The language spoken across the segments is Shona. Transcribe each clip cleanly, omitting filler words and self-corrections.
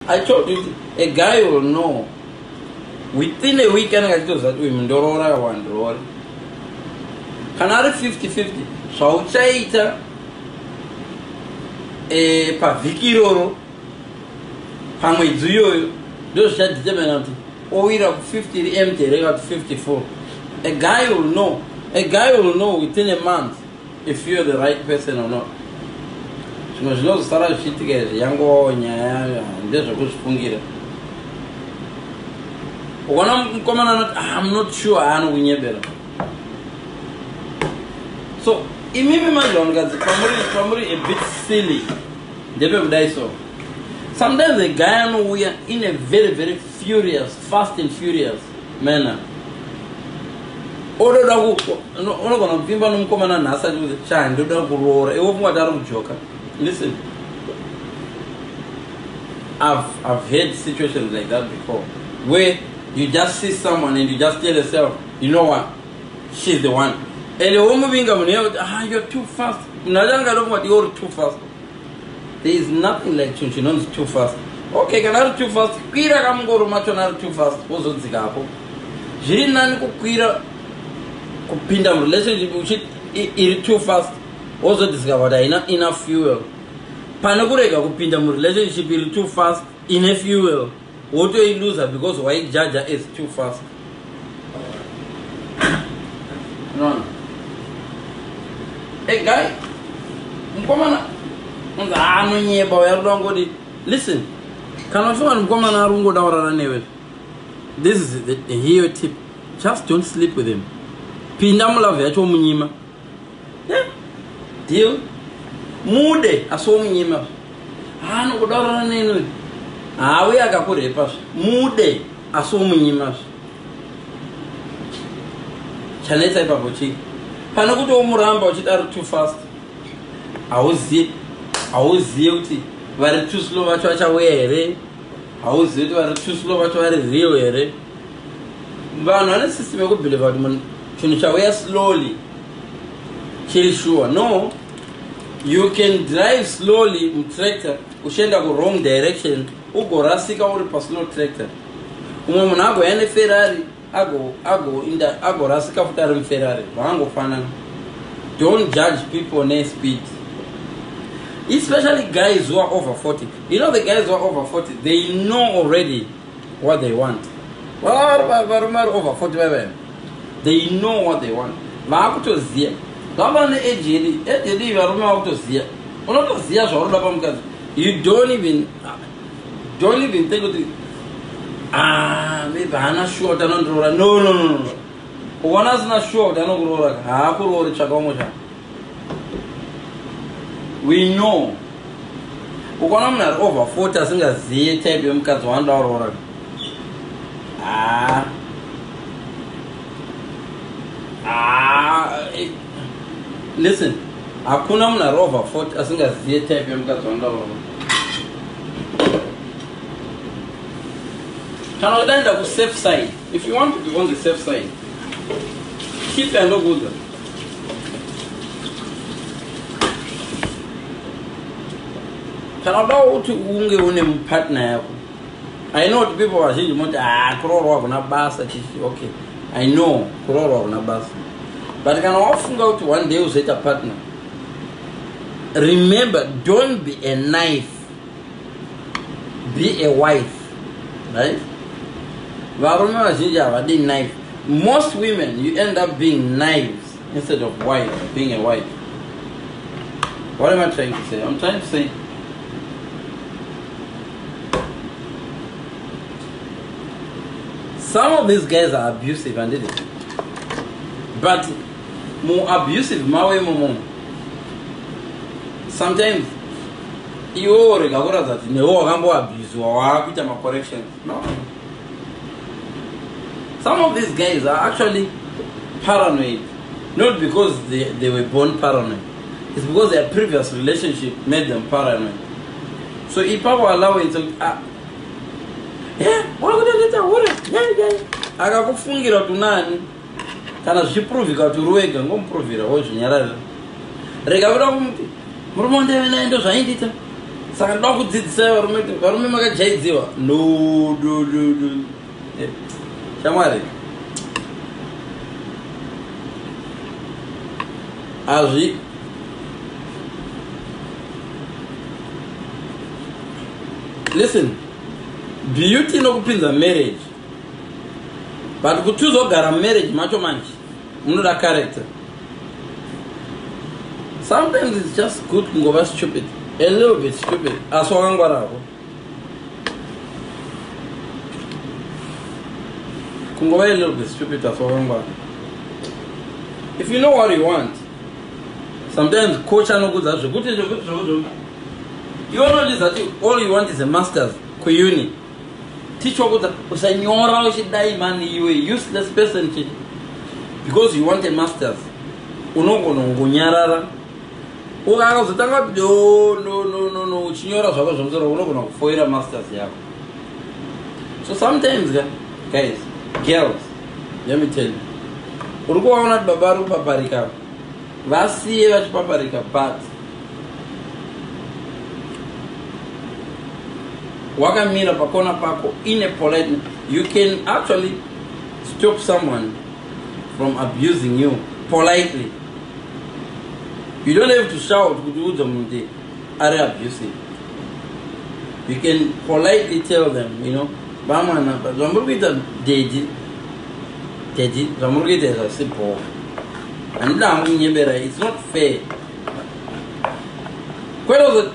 I told you, a guy will know within a week and I told that women don't want roll. Can I 50-50? So I would say it a pavikiro, Pamwe Zuyo, those that determinant, or we have 50 empty, they got 54. A guy will know. A guy will know within a month if you're the right person or not. So much not start shit together, young boy, and there's a good fungi. When I'm not sure I know when you're better. So, it may be my long as probably a bit silly. They don't die so. Sometimes the guy know we are in a very, very furious, fast and furious manner. Odo dagu ono kono pimba no mkomana nasa juze cha ndo dagu roora e wofu ngadaru joka. Listen, I've had situations like that before where you just see someone and you just tell yourself, you know what, she's the one. And the woman being you're too fast. You're too fast. There is nothing like Chunchinon too fast. Okay, can I too fast? Kira kam go much on too fast. Also Zigapo. Jinan Kira Kupinda relationship which is too fast. Also discovered enough fuel. Panagurega Kupinda relationship is too fast, enough fuel. What do you lose because white Jaja is too fast? No. Hey guy, listen, this is the hero tip. Just don't sleep with him. Yeah, deal. Mude, I saw me. I know what we are going to pass. Mude, I saw me. Chaneta Babuchi. Panaguto Muramba are too fast. I was guilty. Were too slow at what I wear. I was it were too slow at what I real. But another system of believe Chunisha slowly. Chill sure. No, you can drive slowly with tractor. Ushenda go wrong direction. Ugo rasika or slow tractor. Umunago any Ferrari. Ago in the Agorasika Ferrari. Wango Fanan. Don't judge people on their speed. Especially guys who are over 40. You know the guys who are over 40, they know already what they want. Over 40, they know what they want. You don't even think of the maybe I'm not sure they're not rolling. No. One is not sure they're not rolling. We know. When I'm over 40, I think that's the type of $1. Listen, I couldn't over 40, I think that's the type of $1. Can I land up the safe side? If you want to be on the safe side, keep and no good. Can I go to Unge partner? I know the people are saying, Kuro on a bus. Okay, I know Kuro on a bus. But I can often go to one day who set a partner. Remember, don't be a knife, be a wife, right? Knife. Most women, you end up being knives instead of wife, being a wife. What am I trying to say? I'm trying to say some of these guys are abusive and did it. But more abusive, more. Sometimes you regard that no abuse or correction. No. Some of these guys are actually paranoid, not because they were born paranoid. It's because their previous relationship made them paranoid. So if I will allow it to, what would I do? I got to fungi out to none. Can I prove it to Ruega and go prove it? I was in your Regabra Murmonde and I ain't it. saka ndoda kudzidzisa varume makajaidziwa no shamwari azvi listen beauty nokupinza marriage but kuti uzogara marriage macho manje munoda character. Sometimes it's just good kungova stupid, a little bit stupid. Aswangwarako kungova a little bit stupid aswangwara. If you know what you want, sometimes coach anokuudza zvekuti you know that all you want is a master's kuyuni. Teach wakuudza usanyora uchidai man iwe useless person because you want a master's. Unogona ngunyarara ukazotanga kuti no uchinyora zvako zvemusoro unogona kufoira masters yako. So sometimes guys, girls, let me tell you, uri kuvaona kuti baba ari kupaparika, vasiye vachipaparika, but wakamira pakona pako in a polite, you can actually stop someone from abusing you politely. You don't have to shout kuti umuntu ari abusive. You can politely tell them, you know, bamana zvamuri kuita dedi zvamuri kuita zvasipo handida hangu kunyembera, it's not fair. Kwenda kuti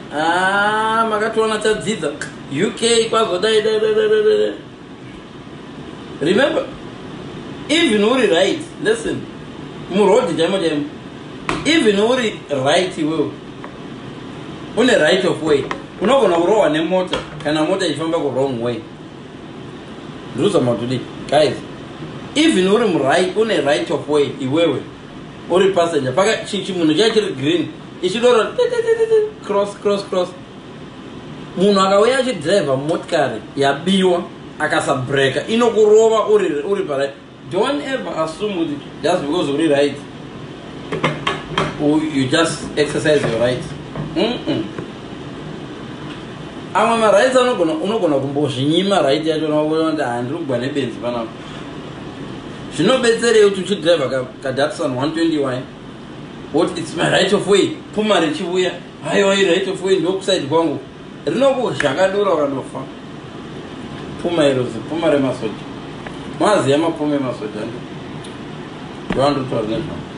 makatoona tadzidza UK kwazodai. Remember, even uri right, listen, murodi jaimo even uri right iwewe une right of way, unogona kurohwa nemota kana mota ichifamba ku wrong way. Ndizama kuti guys, even uri right, une right of way iwewe uri passenger, paka chimunhu chachiri green ichidora cross munhu akauya achidriver motikari yabiwa akasabreka inokurova uri parai. Don't ever assume kuti just because uri right you just exercise your rights. Amwe marights unogona kumbozvinyima right yacho unoona kuti handiri kugwa nebenzi panapa. Zvinobetserei kuti uchidriver kaDatsun 120y what it's my right of way, puma richiuya haiwa right of way ndokuside kwangu rinokuzhakadura ukandofa. Puma irozi puma remasoja, maziya mapuma emasoja ndo ndoandotwari nezvavo.